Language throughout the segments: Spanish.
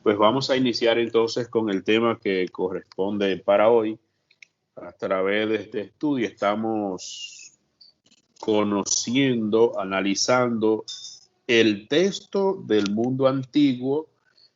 Pues vamos a iniciar entonces con el tema que corresponde para hoy. A través de este estudio estamos conociendo, analizando el texto del mundo antiguo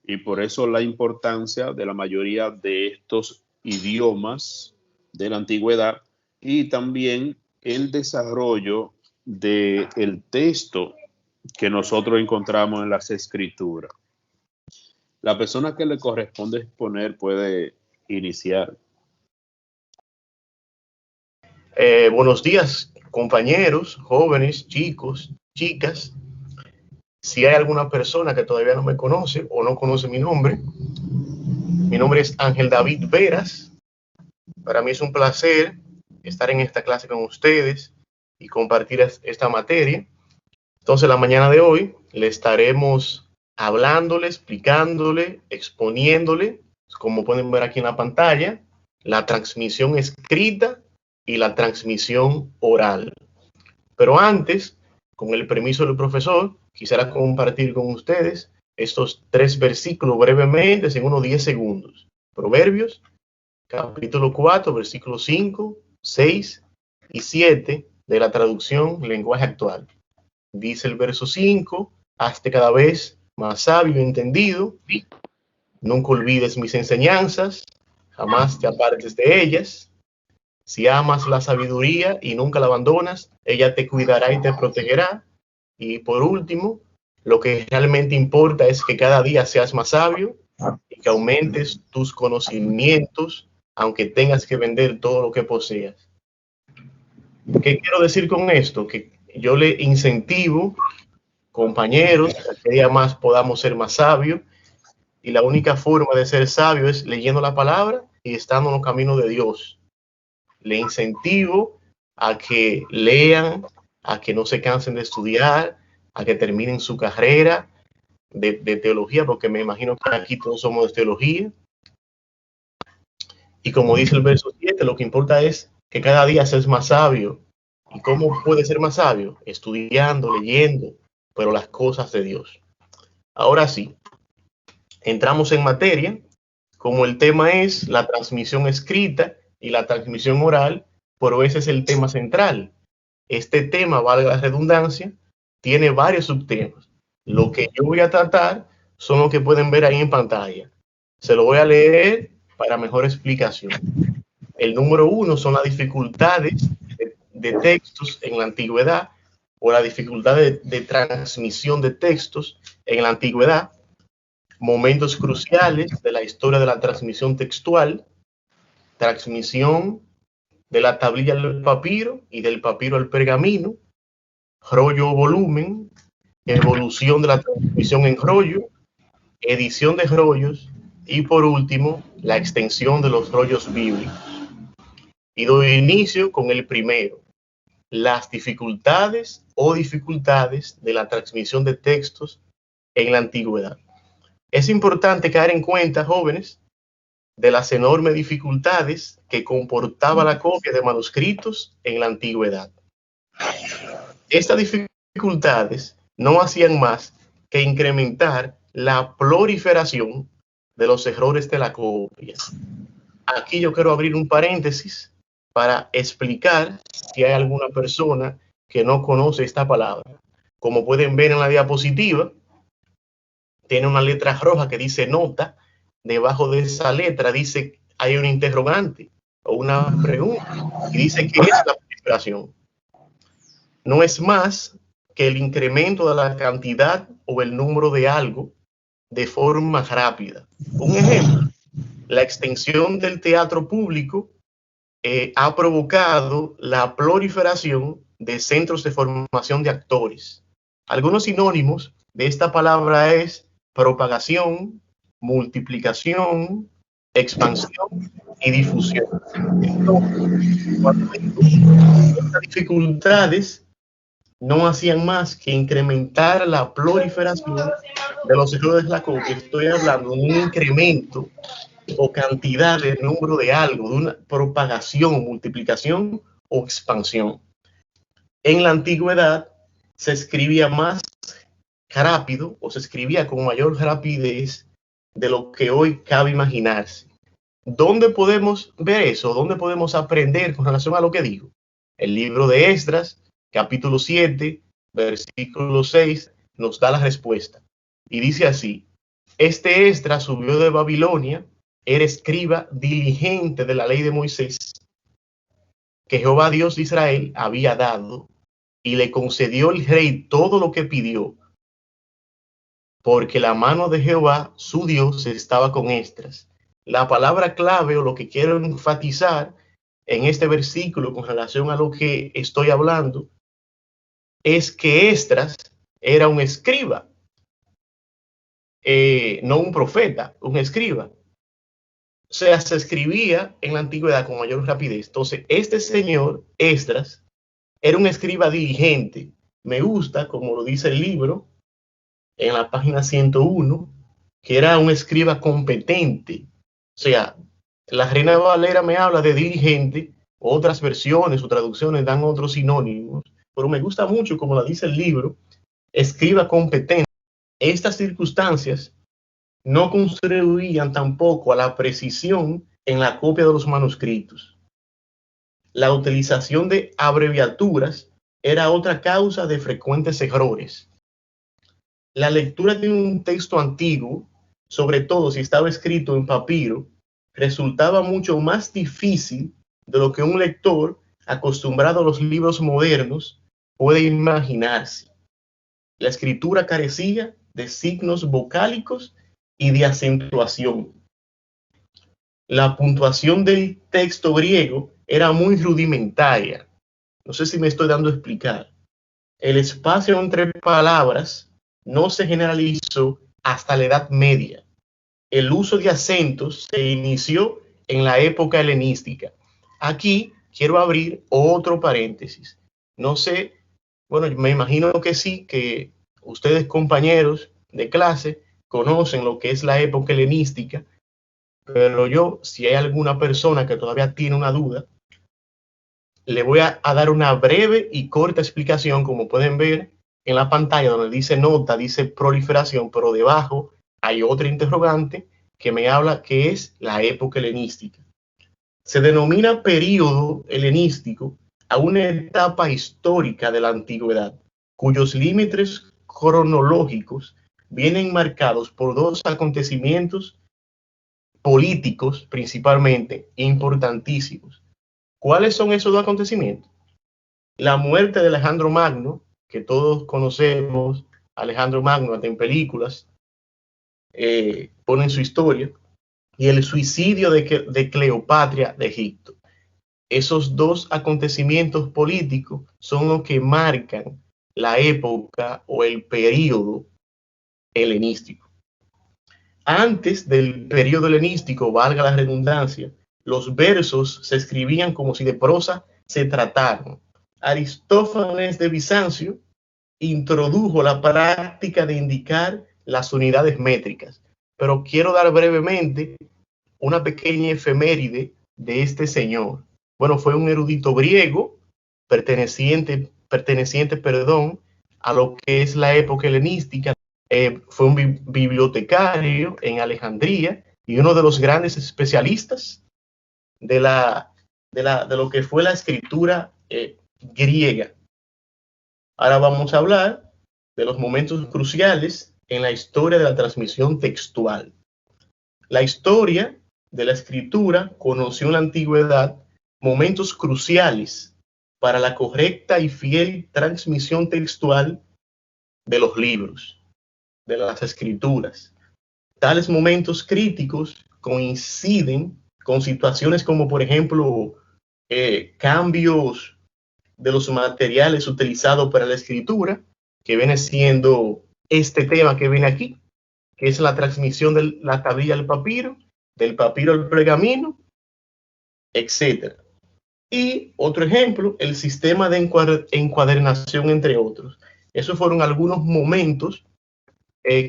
y por eso la importancia de la mayoría de estos idiomas de la antigüedad y también el desarrollo del texto que nosotros encontramos en las escrituras. La persona que le corresponde exponer puede iniciar. Buenos días, compañeros, jóvenes, chicos, chicas. Si hay alguna persona que todavía no me conoce o no conoce mi nombre es Ángel David Veras. Para mí es un placer estar en esta clase con ustedes y compartir esta materia. Entonces, la mañana de hoy le estaremos hablándole, explicándole, exponiéndole, como pueden ver aquí en la pantalla, la transmisión escrita y la transmisión oral. Pero antes, con el permiso del profesor, quisiera compartir con ustedes estos 3 versículos brevemente, en unos 10 segundos. Proverbios, capítulo 4, versículos 5, 6 y 7 de la traducción Lenguaje Actual. Dice el verso 5, hazte cada vez más sabio y entendido, nunca olvides mis enseñanzas, jamás te apartes de ellas. Si amas la sabiduría y nunca la abandonas, ella te cuidará y te protegerá. Y por último, lo que realmente importa es que cada día seas más sabio y que aumentes tus conocimientos, aunque tengas que vender todo lo que poseas. ¿Qué quiero decir con esto? Que yo le incentivo, compañeros, a que día más podamos ser más sabios. Y la única forma de ser sabio es leyendo la palabra y estando en los caminos de Dios. Le incentivo a que lean, a que no se cansen de estudiar, a que terminen su carrera de teología, porque me imagino que aquí todos somos de teología. Y como dice el verso 7, lo que importa es que cada día seas más sabio. ¿Y cómo puede ser más sabio? Estudiando, leyendo, pero las cosas de Dios. Ahora sí, entramos en materia. Como el tema es la transmisión escrita y la transmisión oral, pero ese es el tema central. Este tema, valga la redundancia, tiene varios subtemas. Lo que yo voy a tratar son lo que pueden ver ahí en pantalla. Se lo voy a leer para mejor explicación. El número 1 son las dificultades de textos en la antigüedad o la dificultad de transmisión de textos en la antigüedad. Momentos cruciales de la historia de la transmisión textual, transmisión de la tablilla al papiro y del papiro al pergamino, rollo o volumen, evolución de la transmisión en rollo, edición de rollos y por último la extensión de los rollos bíblicos. Y doy inicio con el primero, las dificultades de la transmisión de textos en la antigüedad. Es importante caer en cuenta, jóvenes, de las enormes dificultades que comportaba la copia de manuscritos en la antigüedad. Estas dificultades no hacían más que incrementar la proliferación de los errores de la copia. Aquí yo quiero abrir un paréntesis para explicar si hay alguna persona que no conoce esta palabra. Como pueden ver en la diapositiva, tiene una letra roja que dice nota. Debajo de esa letra dice, hay un interrogante o una pregunta y dice ¿qué es la proliferación? No es más que el incremento de la cantidad o el número de algo de forma rápida. Un ejemplo, la extensión del teatro público ha provocado la proliferación de centros de formación de actores. Algunos sinónimos de esta palabra es propagación, multiplicación, expansión y difusión. Estas dificultades no hacían más que incrementar la proliferación de los errores de la copia. Estoy hablando de un incremento o cantidad de número de algo, de una propagación, multiplicación o expansión. En la antigüedad se escribía más rápido o se escribía con mayor rapidez de lo que hoy cabe imaginarse. ¿Dónde podemos ver eso? ¿Dónde podemos aprender con relación a lo que digo? El libro de Esdras, capítulo 7, versículo 6, nos da la respuesta. Y dice así: este Esdras subió de Babilonia, era escriba diligente de la ley de Moisés, que Jehová Dios de Israel había dado, y le concedió el rey todo lo que pidió, porque la mano de Jehová, su Dios, estaba con Esdras. La palabra clave, o lo que quiero enfatizar en este versículo con relación a lo que estoy hablando, es que Esdras era un escriba, no un profeta, un escriba. O sea, se escribía en la antigüedad con mayor rapidez. Entonces, este señor, Esdras, era un escriba diligente. Me gusta, como lo dice el libro, en la página 101, que era un escriba competente. O sea, la Reina Valera me habla de diligente, otras versiones o traducciones dan otros sinónimos, pero me gusta mucho, como la dice el libro, escriba competente. Estas circunstancias no contribuían tampoco a la precisión en la copia de los manuscritos. La utilización de abreviaturas era otra causa de frecuentes errores. La lectura de un texto antiguo, sobre todo si estaba escrito en papiro, resultaba mucho más difícil de lo que un lector acostumbrado a los libros modernos puede imaginarse. La escritura carecía de signos vocálicos y de acentuación. La puntuación del texto griego era muy rudimentaria. No sé si me estoy dando a explicar. El espacio entre palabras no se generalizó hasta la Edad Media. El uso de acentos se inició en la época helenística. Aquí quiero abrir otro paréntesis. No sé, bueno, me imagino que sí, que ustedes, compañeros de clase, conocen lo que es la época helenística, pero yo, si hay alguna persona que todavía tiene una duda, le voy a dar una breve y corta explicación. Como pueden ver en la pantalla, donde dice nota, dice proliferación, pero debajo hay otra interrogante que me habla que es la época helenística. Se denomina período helenístico a una etapa histórica de la antigüedad, cuyos límites cronológicos vienen marcados por dos acontecimientos políticos principalmente importantísimos. ¿Cuáles son esos dos acontecimientos? La muerte de Alejandro Magno, que todos conocemos, Alejandro Magno, hasta en películas, ponen su historia, y el suicidio de Cleopatra de Egipto. Esos dos acontecimientos políticos son los que marcan la época o el periodo helenístico. Antes del periodo helenístico, valga la redundancia, los versos se escribían como si de prosa se trataran. Aristófanes de Bizancio introdujo la práctica de indicar las unidades métricas, pero quiero dar brevemente una pequeña efeméride de este señor. Bueno, fue un erudito griego perteneciente, a lo que es la época helenística. Fue un bibliotecario en Alejandría y uno de los grandes especialistas de lo que fue la escritura griega. Ahora vamos a hablar de los momentos cruciales en la historia de la transmisión textual. La historia de la escritura conoció en la antigüedad momentos cruciales para la correcta y fiel transmisión textual de los libros, de las escrituras. Tales momentos críticos coinciden con situaciones como, por ejemplo, cambios de los materiales utilizados para la escritura, que viene siendo este tema que viene aquí, que es la transmisión de la tablilla al papiro, del papiro al pergamino, etc. Y otro ejemplo, el sistema de encuadernación, entre otros. Esos fueron algunos momentos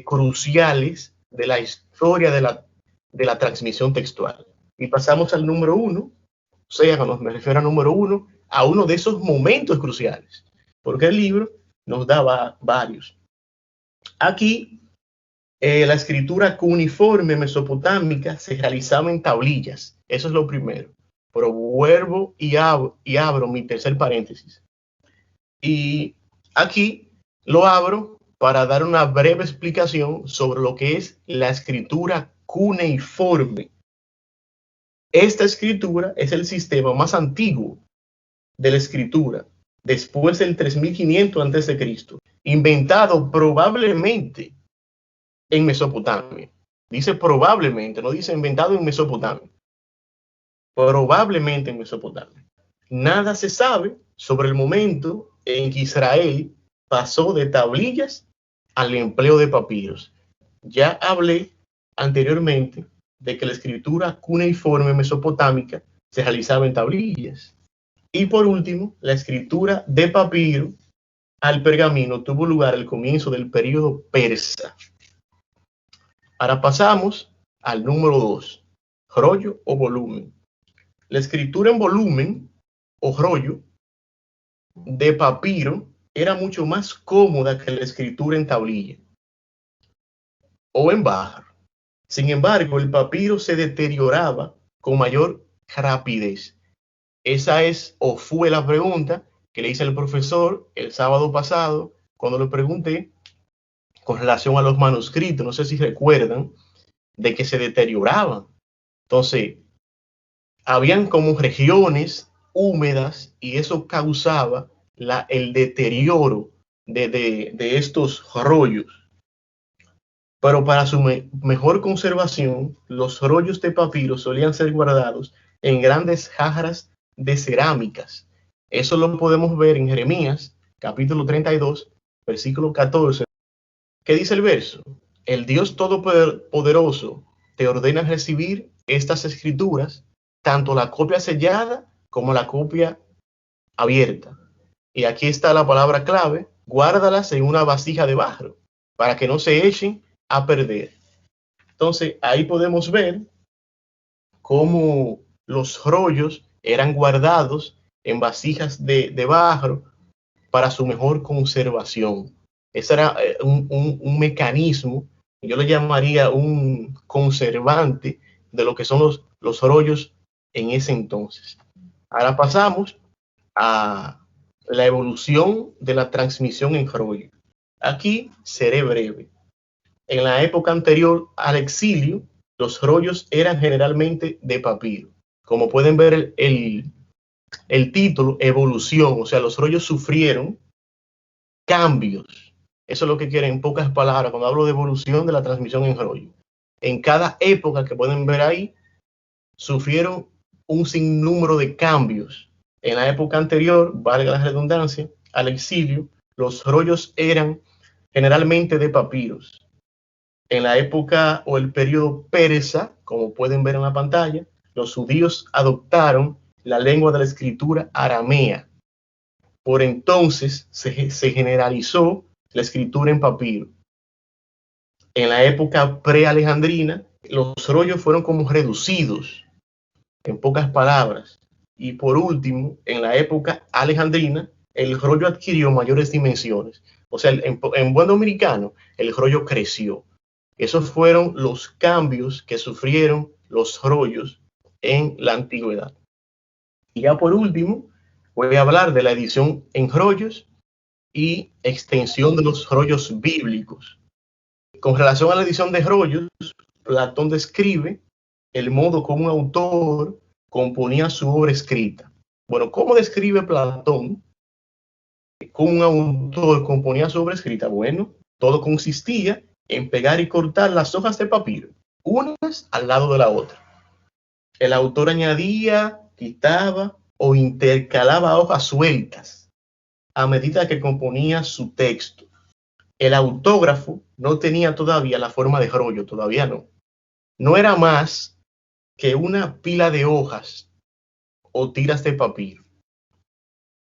cruciales de la historia de la transmisión textual. Y pasamos al número 1, o sea, cuando me refiero al número 1, a uno de esos momentos cruciales, porque el libro nos daba varios. Aquí La escritura cuneiforme mesopotámica se realizaba en tablillas. Eso es lo primero. Pero vuelvo y abro mi tercer paréntesis. Y aquí lo abro para dar una breve explicación sobre lo que es la escritura cuneiforme. Esta escritura es el sistema más antiguo de la escritura después del 3500 a.C., inventado probablemente en Mesopotamia. Dice probablemente, no dice inventado en Mesopotamia. Probablemente en Mesopotamia. Nada se sabe sobre el momento en que Israel pasó de tablillas al empleo de papiros. Ya hablé anteriormente de que la escritura cuneiforme mesopotámica se realizaba en tablillas. Y por último, la escritura de papiro al pergamino tuvo lugar al comienzo del período persa. Ahora pasamos al número 2, rollo o volumen. La escritura en volumen o rollo de papiro era mucho más cómoda que la escritura en tablilla o en barro. Sin embargo, el papiro se deterioraba con mayor rapidez. Esa es o fue la pregunta que le hice al profesor el sábado pasado cuando le pregunté con relación a los manuscritos. No sé si recuerdan de que se deterioraban. Entonces, habían como regiones húmedas y eso causaba el deterioro de estos rollos. Pero para su mejor conservación, los rollos de papiro solían ser guardados en grandes jarras de cerámicas. Eso lo podemos ver en Jeremías, capítulo 32, versículo 14. ¿Qué dice el verso? El Dios Todopoderoso te ordena recibir estas escrituras, tanto la copia sellada como la copia abierta. Y aquí está la palabra clave: guárdalas en una vasija de barro para que no se echen a perder. Entonces ahí podemos ver cómo los rollos eran guardados en vasijas de barro para su mejor conservación. Ese era un mecanismo, yo le llamaría un conservante de lo que son los rollos en ese entonces. Ahora pasamos a la evolución de la transmisión en rollo. Aquí seré breve. En la época anterior al exilio, los rollos eran generalmente de papiro. Como pueden ver el título, evolución, o sea, los rollos sufrieron cambios. Eso es lo que quieren en pocas palabras cuando hablo de evolución de la transmisión en rollo. En cada época que pueden ver ahí, sufrieron un sinnúmero de cambios. En la época anterior, valga la redundancia, al exilio, los rollos eran generalmente de papiros. En la época o el periodo persa, como pueden ver en la pantalla, los judíos adoptaron la lengua de la escritura aramea. Por entonces se generalizó la escritura en papiro. En la época pre-alejandrina, los rollos fueron como reducidos, en pocas palabras. Y por último, en la época alejandrina, el rollo adquirió mayores dimensiones. O sea, en buen dominicano, el rollo creció. Esos fueron los cambios que sufrieron los rollos en la antigüedad. Y ya por último, voy a hablar de la edición en rollos y extensión de los rollos bíblicos. Con relación a la edición de rollos, Platón describe el modo como un autor componía su obra escrita. Bueno, ¿cómo describe Platón cómo un autor componía su obra escrita? Bueno, todo consistía en pegar y cortar las hojas de papiro, unas al lado de la otra. El autor añadía, quitaba o intercalaba hojas sueltas a medida que componía su texto. El autógrafo no tenía todavía la forma de rollo, todavía no. No era más que una pila de hojas o tiras de papiro.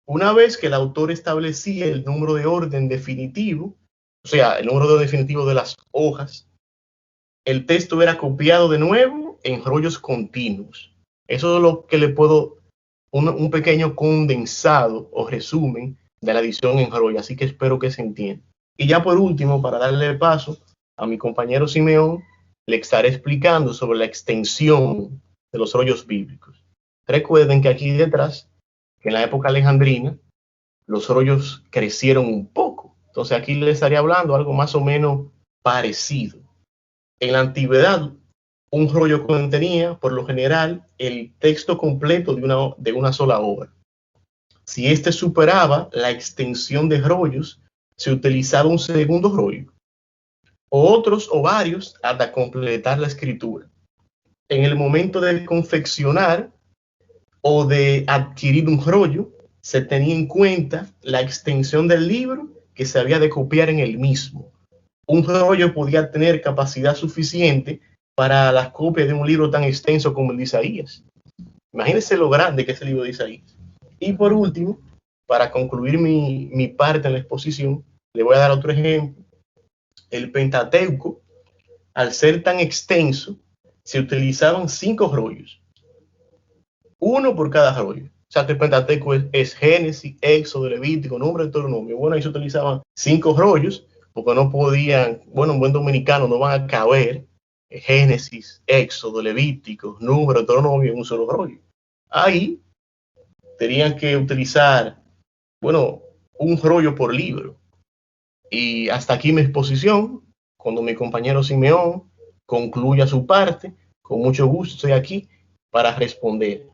Una vez que el autor establecía el número de orden definitivo, o sea, el número de orden definitivo de las hojas, el texto era copiado de nuevo en rollos continuos. Eso es lo que le puedo, un pequeño condensado o resumen de la edición en rollo, así que espero que se entienda. Y ya por último, para darle paso a mi compañero Simeón le estaré explicando sobre la extensión de los rollos bíblicos. Recuerden que aquí detrás, que en la época alejandrina, los rollos crecieron un poco. Entonces aquí le estaré hablando algo más o menos parecido. En la antigüedad, un rollo contenía, por lo general, el texto completo de una sola obra. Si éste superaba la extensión de rollos, se utilizaba un segundo rollo, o otros o varios, hasta completar la escritura. En el momento de confeccionar o de adquirir un rollo, se tenía en cuenta la extensión del libro que se había de copiar en el mismo. Un rollo podía tener capacidad suficiente para las copias de un libro tan extenso como el de Isaías. Imagínense lo grande que es el libro de Isaías. Y por último, para concluir mi parte en la exposición, le voy a dar otro ejemplo. El Pentateuco, al ser tan extenso, se utilizaban 5 rollos, uno por cada rollo. O sea que el Pentateuco es Génesis, Éxodo, Levítico, Número, Deuteronomio. Bueno, ahí se utilizaban 5 rollos, porque no podían, bueno, un buen dominicano no van a caber Génesis, Éxodo, Levítico, Número, Deuteronomio en un solo rollo. Ahí tenían que utilizar, bueno, un rollo por libro. Y hasta aquí mi exposición. Cuando mi compañero Simeón concluya su parte, con mucho gusto estoy aquí para responder.